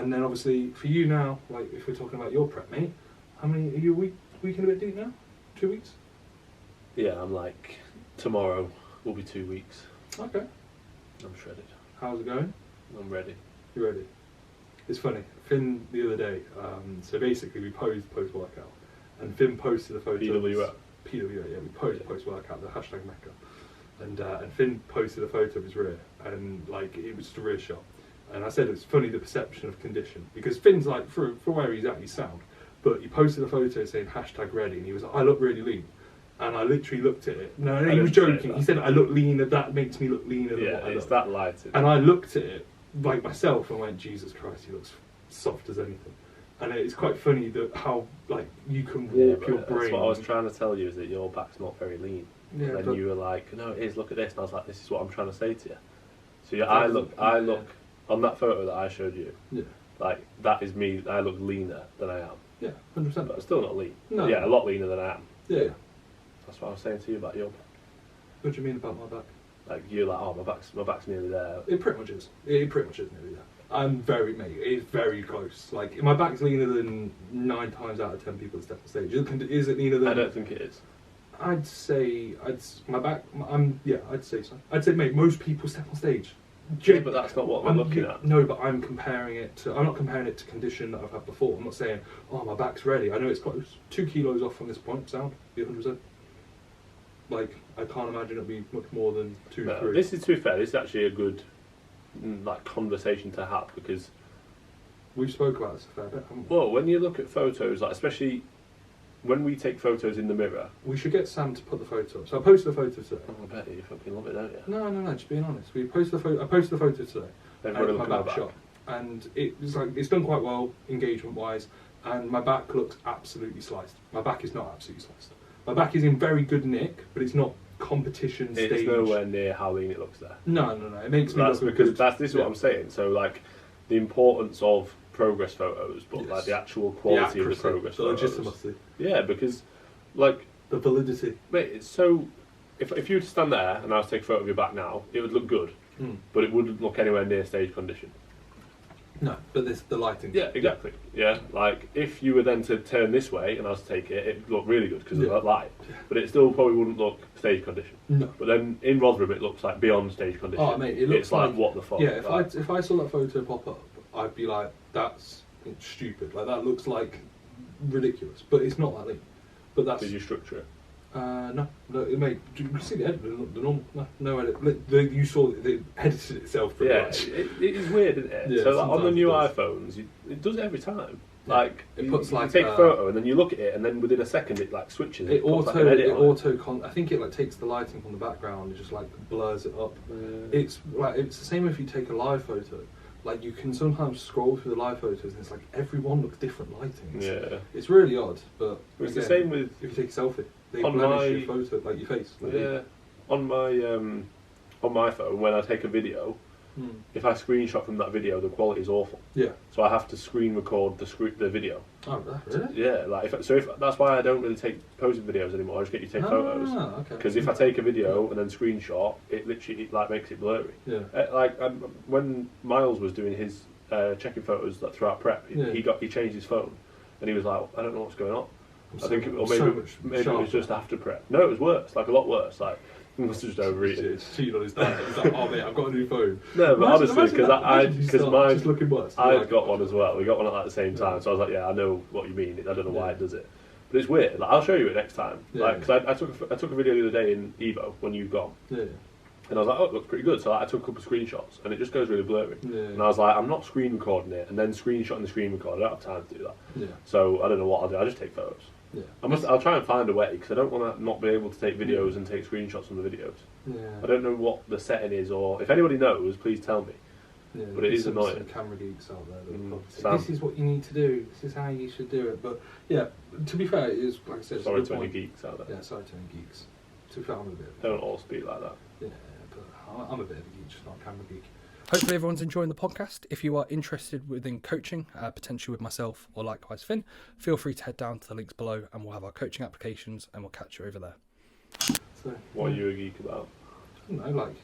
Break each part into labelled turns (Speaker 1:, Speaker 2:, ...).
Speaker 1: And then obviously for you now, like if we're talking about your prep, mate, how many are you week and a bit deep now? 2 weeks?
Speaker 2: Yeah, I'm like, tomorrow will be 2 weeks.
Speaker 1: Okay.
Speaker 2: I'm shredded.
Speaker 1: How's it going?
Speaker 2: I'm ready.
Speaker 1: You ready? It's funny. Finn the other day. So basically we posed post workout, and Finn posted a photo.
Speaker 2: PWO.
Speaker 1: PWO, yeah. We posed post workout, the hashtag Mecca, and Finn posted a photo of his rear, and like it was just a rear shot. And I said it's funny the perception of condition, because Finn's like for where he's at, he's sound, but he posted a photo saying hashtag ready, and he was like, I look really lean. And I literally looked at it. No, he was joking. He said I look leaner. That makes me look leaner than what I look.
Speaker 2: It's that light.
Speaker 1: And I looked at it like myself and went, Jesus Christ, he looks soft as anything. And it's quite funny that how like you can warp your brain.
Speaker 2: That's what I was trying to tell you, is that your back's not very lean.
Speaker 1: Yeah,
Speaker 2: and then you were like, no, it is. Look at this. And I was like, this is what I'm trying to say to you. So yeah, I look on that photo that I showed you. Yeah. Like that is me. I look leaner than I am.
Speaker 1: Yeah, 100%.
Speaker 2: But I'm still not lean.
Speaker 1: No.
Speaker 2: Yeah, a lot leaner than I am.
Speaker 1: Yeah.
Speaker 2: That's what I was saying to you about your back.
Speaker 1: What do you mean about my back?
Speaker 2: Like you're like, oh, my back's nearly there.
Speaker 1: It pretty much is. It pretty much is nearly there. I'm very, mate. It's very close. Like my back's leaner than 9 times out of 10 people that step on stage. Is it leaner than?
Speaker 2: I don't think it is.
Speaker 1: I'd say my back. I'd say so. I'd say, mate, most people step on stage.
Speaker 2: Yeah, but that's not what we're looking at.
Speaker 1: No, but I'm comparing it to. I'm not comparing it to condition that I've had before. I'm not saying, oh, my back's ready. I know it's close. 2 kilos off from this point. Sound? Be 100%. Like I can't imagine it'll be much more than 2, 3.
Speaker 2: This is, to be fair, this is actually a good like conversation to have, because
Speaker 1: we've spoke about this a fair bit, haven't we?
Speaker 2: Well, when you look at photos, like especially when we take photos in the mirror,
Speaker 1: we should get Sam to put the photo up. So I posted the photo today.
Speaker 2: Oh, I bet you fucking love it, don't you?
Speaker 1: No, just being honest. We posted the photo. I posted the photo today.
Speaker 2: Everybody
Speaker 1: my back shot, and it was like it's done quite well engagement wise, and my back looks absolutely sliced. My back is not absolutely sliced. My back is in very good nick, but it's not competition stage.
Speaker 2: It's nowhere near how lean it looks there.
Speaker 1: No. It makes me
Speaker 2: look
Speaker 1: because
Speaker 2: good. This is what I'm saying. So like the importance of progress photos, but like the actual quality of the progress photos.
Speaker 1: Legitimacy.
Speaker 2: Yeah, because like
Speaker 1: the validity.
Speaker 2: Mate, it's so. If you were to stand there and I was to take a photo of your back now, it would look good, but it wouldn't look anywhere near stage condition.
Speaker 1: No, but the lighting.
Speaker 2: Yeah, exactly. Yeah, like if you were then to turn this way and I was to take it, it'd look really good because of that light. But it still probably wouldn't look stage condition.
Speaker 1: No.
Speaker 2: But then in Rotherham, it looks like beyond stage condition.
Speaker 1: Oh, mate, it looks
Speaker 2: it's like what the fuck.
Speaker 1: Yeah,
Speaker 2: like,
Speaker 1: if I saw that photo pop up, I'd be like, that's stupid. Like that looks like ridiculous, but it's not that lean. But that's.
Speaker 2: Did you structure it?
Speaker 1: No, mate. You see the edit, the normal. No edit. You saw it edited itself pretty much.
Speaker 2: It is weird, isn't it?
Speaker 1: Yeah,
Speaker 2: so like, on the new iPhones, it does it every time.
Speaker 1: Yeah.
Speaker 2: Like
Speaker 1: it puts
Speaker 2: you
Speaker 1: like
Speaker 2: take a photo and then you look at it and then within a second it like switches. I
Speaker 1: think it like takes the lighting from the background and just like blurs it up. It's the same if you take a live photo. Like you can sometimes scroll through the live photos and it's like everyone looks different lighting. It's really odd, but
Speaker 2: it's the same with
Speaker 1: if you take a selfie. They
Speaker 2: on
Speaker 1: blemish your photo, like your face. Like
Speaker 2: on my phone, when I take a video, if I screenshot from that video, the quality is awful. Yeah. So I have to screen record the video.
Speaker 1: Oh, really?
Speaker 2: Yeah. Like if that's why I don't really take posing videos anymore. I just get you to take photos.
Speaker 1: Okay.
Speaker 2: Because if I take a video and then screenshot, it literally like makes it blurry.
Speaker 1: Yeah.
Speaker 2: When Miles was doing his checking photos throughout prep, he changed his phone, and he was like, I don't know what's going on. I think maybe it was just after prep. No, it was worse, like a lot worse. Like he must have just overeaten.
Speaker 1: He's cheating on his diet. He's like, oh mate, I've got a new phone.
Speaker 2: No, but honestly, because mine,
Speaker 1: just looking worse.
Speaker 2: I'd got one as well. We got one at like the same time, so I was like, yeah, I know what you mean. I don't know why it does it, but it's weird. Like I'll show you it next time. Like because I took a video the other day in Evo when you've gone. Yeah. And I was like, oh, it looks pretty good. So I took a couple of screenshots, and it just goes really blurry. Yeah. And I was like, I'm not screen recording it, and then screenshotting the screen record. I don't have time to do that. Yeah. So I don't know what I'll do. I just take photos. Yeah. I'll try and find a way because I don't want to not be able to take videos and take screenshots from the videos. Yeah. I don't know what the setting is, or if anybody knows, please tell me. Yeah, but it is annoying.
Speaker 1: Some camera geeks out there. This is what you need to do. This is how you should do it. But yeah, to be fair, it is like I said.
Speaker 2: Sorry to any geeks out there.
Speaker 1: Yeah, sorry to any geeks. To be fair, I'm a bit.
Speaker 2: Don't all speak like that.
Speaker 1: Yeah, but I'm a bit of a geek, just not a camera geek.
Speaker 3: Hopefully everyone's enjoying the podcast. If you are interested within coaching, potentially with myself or likewise Finn, feel free to head down to the links below and we'll have our coaching applications and we'll catch you over there.
Speaker 1: So,
Speaker 2: what are you a geek about?
Speaker 1: I don't know, like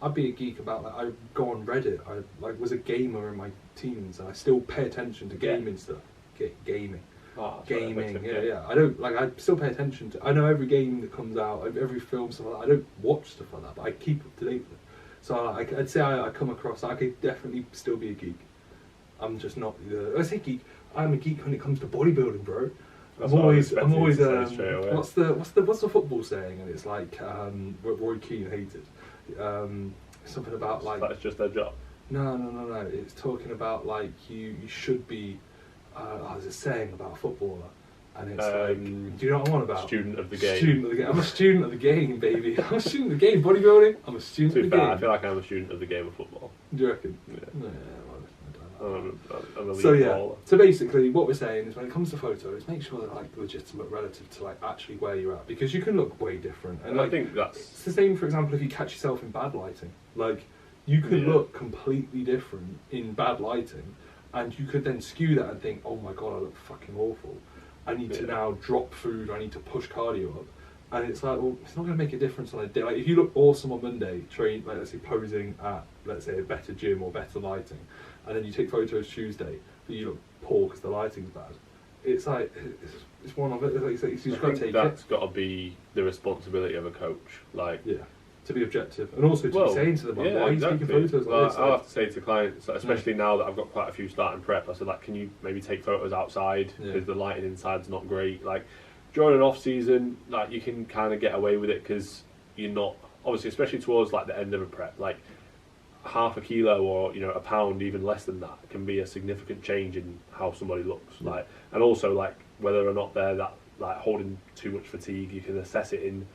Speaker 1: I'd be a geek about that. I go on Reddit. I like was a gamer in my teens, and I still pay attention to gaming stuff. Gaming.
Speaker 2: Oh,
Speaker 1: Gaming, yeah. I don't like. I still pay attention to. I know every game that comes out, every film stuff like that. I don't watch stuff like that, but I keep up to date with it. So I'd say I come across. I could definitely still be a geek. I'm just not. I say geek. I'm a geek when it comes to bodybuilding, bro. I'm always. What's the football saying? And it's like Roy Keane hated. Something about like.
Speaker 2: That's just their job.
Speaker 1: No. It's talking about like you should be. There's a saying about a footballer, and it's like, do you know what I'm on about?
Speaker 2: Student of the game.
Speaker 1: Student of the game. I'm a student of the game, baby. I'm a student of the game. Bodybuilding. I'm a student of the game.
Speaker 2: I feel like I'm a student of the game of football.
Speaker 1: Do you reckon?
Speaker 2: Yeah.
Speaker 1: Well,
Speaker 2: I'm a
Speaker 1: so yeah.
Speaker 2: baller.
Speaker 1: So basically, what we're saying is, when it comes to photos, make sure they're like legitimate relative to like actually where you're at, because you can look way different. And like,
Speaker 2: I think
Speaker 1: it's the same. For example, if you catch yourself in bad lighting, like you could look completely different in bad lighting. And you could then skew that and think, oh my god, I look fucking awful. I need to now drop food, I need to push cardio up. And it's like, well, it's not going to make a difference on a day. Like, if you look awesome on Monday, train, like, let's say, posing at, let's say, a better gym or better lighting, and then you take photos Tuesday, but you look poor because the lighting's bad. It's like, it's one of it. It's like, you just got to take it.
Speaker 2: That's got to be the responsibility of a coach. Like,
Speaker 1: yeah. To be objective, and also to be saying to them, like, why are you taking photos like this?
Speaker 2: I'll have to say to clients, especially now that I've got quite a few starting prep, I said, like, can you maybe take photos outside because the lighting inside's not great. Like, during an off season, like, you can kind of get away with it because you're not, obviously, especially towards like the end of a prep, like half a kilo or a pound, even less than that, can be a significant change in how somebody looks. Like, and also like whether or not they're that like holding too much fatigue, you can assess it in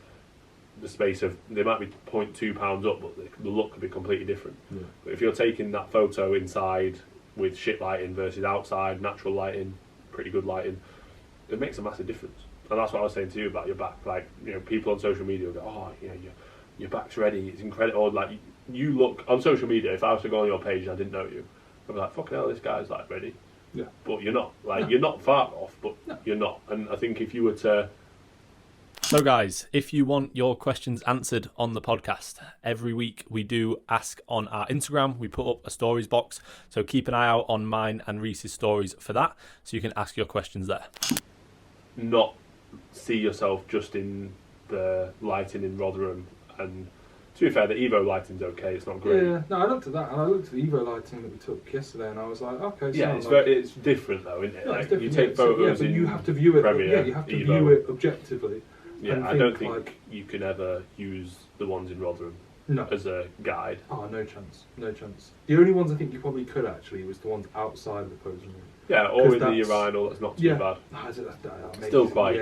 Speaker 2: the space of, they might be 0.2 pounds up, but the look could be completely different. But if you're taking that photo inside with shit lighting versus outside, natural lighting, pretty good lighting, it makes a massive difference. And that's what I was saying to you about your back. Like, people on social media go, oh, your back's ready, it's incredible. Or like, you look on social media, if I was to go on your page and I didn't know you, I'd be like, fucking hell, this guy's like ready.
Speaker 1: Yeah.
Speaker 2: But you're not. Like, you're not far off, but you're not. And I think if you were to...
Speaker 4: So guys, if you want your questions answered on the podcast, every week we do ask on our Instagram. We put up a stories box, so keep an eye out on mine and Reese's stories for that, so you can ask your questions there.
Speaker 2: Not see yourself just in the lighting in Rotherham, and to be fair, the Evo lighting's okay, it's not great.
Speaker 1: Yeah, no, I looked at that, and I looked at the Evo lighting that we took yesterday, and I was like, okay, so
Speaker 2: yeah, it's different though, isn't it?
Speaker 1: Yeah,
Speaker 2: like, you take photos
Speaker 1: but
Speaker 2: in
Speaker 1: you have to view it.
Speaker 2: Premier,
Speaker 1: you have to
Speaker 2: Evo.
Speaker 1: view it objectively.
Speaker 2: Yeah, I don't think you can ever use the ones in Rotherham as a guide.
Speaker 1: Oh, no chance. The only ones I think you probably could actually was the ones outside of the posing room.
Speaker 2: Yeah, or in the urinal, that's not too bad.
Speaker 1: Still
Speaker 2: quite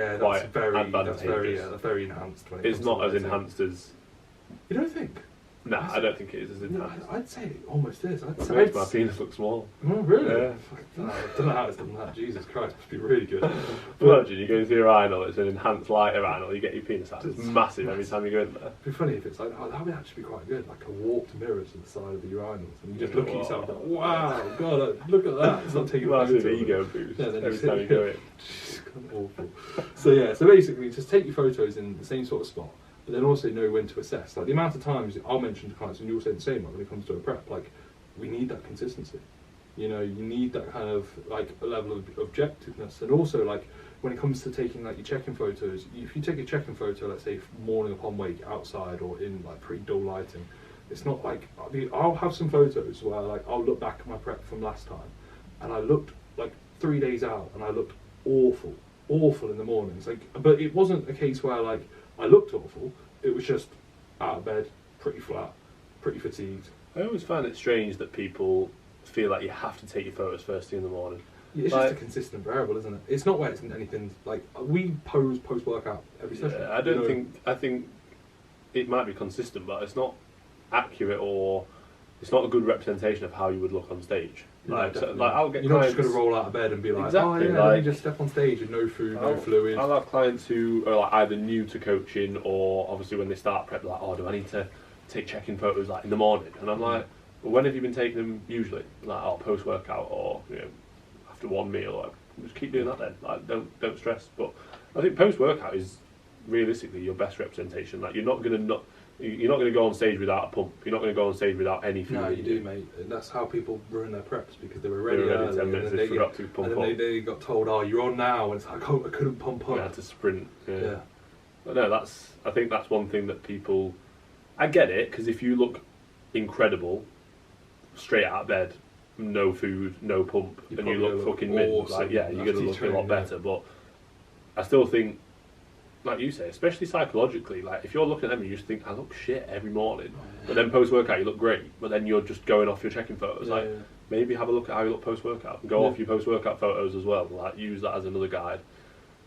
Speaker 1: very
Speaker 2: advantageous.
Speaker 1: That's very enhanced.
Speaker 2: It's not as enhanced as...
Speaker 1: You don't think?
Speaker 2: No, I don't think it is as enhanced.
Speaker 1: I'd say it almost is.
Speaker 2: It makes my penis look small.
Speaker 1: Oh, really?
Speaker 2: Yeah.
Speaker 1: I don't know how it's done that. Jesus Christ, must be really good.
Speaker 2: Imagine you go into the urinal, it's an enhanced light urinal, you get your penis out. It's massive every time you go in there.
Speaker 1: It'd be funny if it's like, oh, that would actually be quite good, like a warped mirror to the side of the urinals, and you just look at yourself and go, wow, God, look at that. It's not taking a
Speaker 2: massive ego boost every time you go in.
Speaker 1: Awful. So basically, just take your photos in the same sort of spot, but then also know when to assess. Like the amount of times I'll mention to clients, and you'll say the same, like when it comes to a prep, like we need that consistency. You need that kind of like a level of objectiveness, and also like when it comes to taking like your check-in photos, if you take a check-in photo, let's say morning upon wake outside or in like pretty dull lighting, it's not like I'll have some photos where like I'll look back at my prep from last time, and I looked like 3 days out, and I looked awful in the mornings. Like, but it wasn't a case where like I looked awful. It was just out of bed, pretty flat, pretty fatigued.
Speaker 2: I always find it strange that people feel like you have to take your photos first thing in the morning.
Speaker 1: Yeah, it's just a consistent variable, isn't it? It's not where it's anything like we pose post-workout every session.
Speaker 2: I think it might be consistent, but it's not accurate, or it's not a good representation of how you would look on stage. Like, I'll get
Speaker 1: you're not just going to roll out of bed and be like,
Speaker 2: exactly,
Speaker 1: oh yeah, let me just step on stage and no food, no fluid.
Speaker 2: I'll have clients who are like either new to coaching, or obviously when they start prep, like, oh, do I need to take check-in photos like in the morning? And I'm like, well, when have you been taking them usually? Like, oh, post-workout or after one meal. Like, just keep doing that then. Like, don't stress. But I think post-workout is realistically your best representation. Like, you're not going to You're not going to go on stage without a pump. You're not going to go on stage without any food.
Speaker 1: No, you
Speaker 2: in
Speaker 1: do, mate. And that's how people ruin their preps, because they were ready,
Speaker 2: They were ready
Speaker 1: early,
Speaker 2: 10 minutes,
Speaker 1: and
Speaker 2: they
Speaker 1: then
Speaker 2: forgot to pump
Speaker 1: and
Speaker 2: up.
Speaker 1: then they got told, "Oh, you're on now," and it's like, "Oh, I couldn't pump up."
Speaker 2: They had to sprint.
Speaker 1: Yeah.
Speaker 2: But no, I think that's one thing that people. I get it, because if you look incredible, straight out of bed, no food, no pump,
Speaker 1: You
Speaker 2: and you
Speaker 1: probably
Speaker 2: look
Speaker 1: look
Speaker 2: fucking mint,
Speaker 1: awesome
Speaker 2: like yeah, you're going to
Speaker 1: after you
Speaker 2: look a lot
Speaker 1: train, yeah.
Speaker 2: better. But I still think, like you say, especially psychologically, like if you're looking at them, you just think I look shit every morning, but then post workout you look great, but then you're just going off your checking photos.
Speaker 1: Yeah,
Speaker 2: like
Speaker 1: yeah.
Speaker 2: maybe have a look at how you look post workout and go
Speaker 1: Yeah.
Speaker 2: off your post workout photos as well. Like use that as another guide.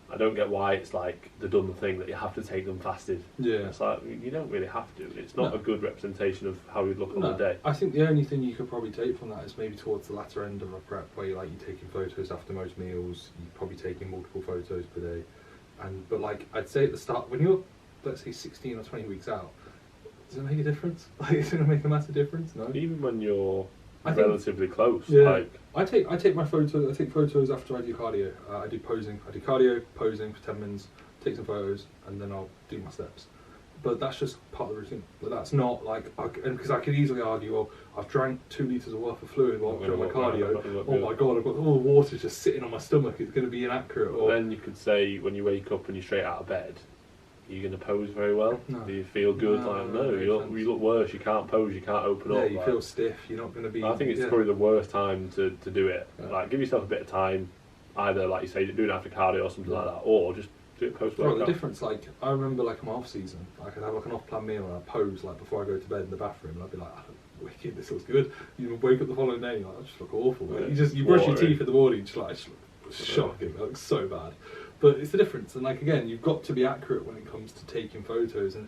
Speaker 2: I don't get why it's like the done thing that you have to take them fasted.
Speaker 1: Yeah.
Speaker 2: It's like you don't really have to. It's not
Speaker 1: No.
Speaker 2: a good representation of how you'd look on the day.
Speaker 1: I think the only thing you could probably take from that is maybe towards the latter end of a prep, where you're taking photos after most meals, you're probably taking multiple photos per day, but like I'd say at the start, when you're, let's say, 16 or 20 weeks out, does it make a difference? Like, is it going to make a massive difference? No.
Speaker 2: Even when you're
Speaker 1: I think-
Speaker 2: relatively close,
Speaker 1: Yeah.
Speaker 2: like
Speaker 1: I take my photos. I take photos after I do cardio. I do posing. I do cardio, posing for 10 minutes. Take some photos, and then I'll do my steps. But that's just part of the routine. But that's not because I could easily argue, well, I've drank 2 litres of worth of fluid while doing my cardio. Oh my god, I've got all the water just sitting on my stomach. It's going to be inaccurate. Or
Speaker 2: then you could say when you wake up and you're straight out of bed, you're going to pose very well.
Speaker 1: No.
Speaker 2: Do you feel good?
Speaker 1: No,
Speaker 2: like
Speaker 1: no,
Speaker 2: no,
Speaker 1: makes
Speaker 2: you
Speaker 1: sense.
Speaker 2: look worse. You can't pose. You can't open
Speaker 1: yeah,
Speaker 2: up.
Speaker 1: you
Speaker 2: like.
Speaker 1: feel stiff. You're not going to be.
Speaker 2: I think it's
Speaker 1: yeah.
Speaker 2: probably the worst time to do it.
Speaker 1: Yeah.
Speaker 2: Like, give yourself a bit of time, either like you say, doing it after cardio or something
Speaker 1: Yeah.
Speaker 2: like that, or just do it post
Speaker 1: Right, the
Speaker 2: workout.
Speaker 1: difference, I remember my off season, I could have an off-plan meal and I'd pose before I go to bed in the bathroom, and I'd be like, "I look wicked, this looks good." You wake up the following day, and you're like, "I just look awful."
Speaker 2: Yeah.
Speaker 1: You brush your
Speaker 2: Boring.
Speaker 1: teeth in the morning, just I just look shocking. I look so bad. But it's the difference, and again, you've got to be accurate when it comes to taking photos, and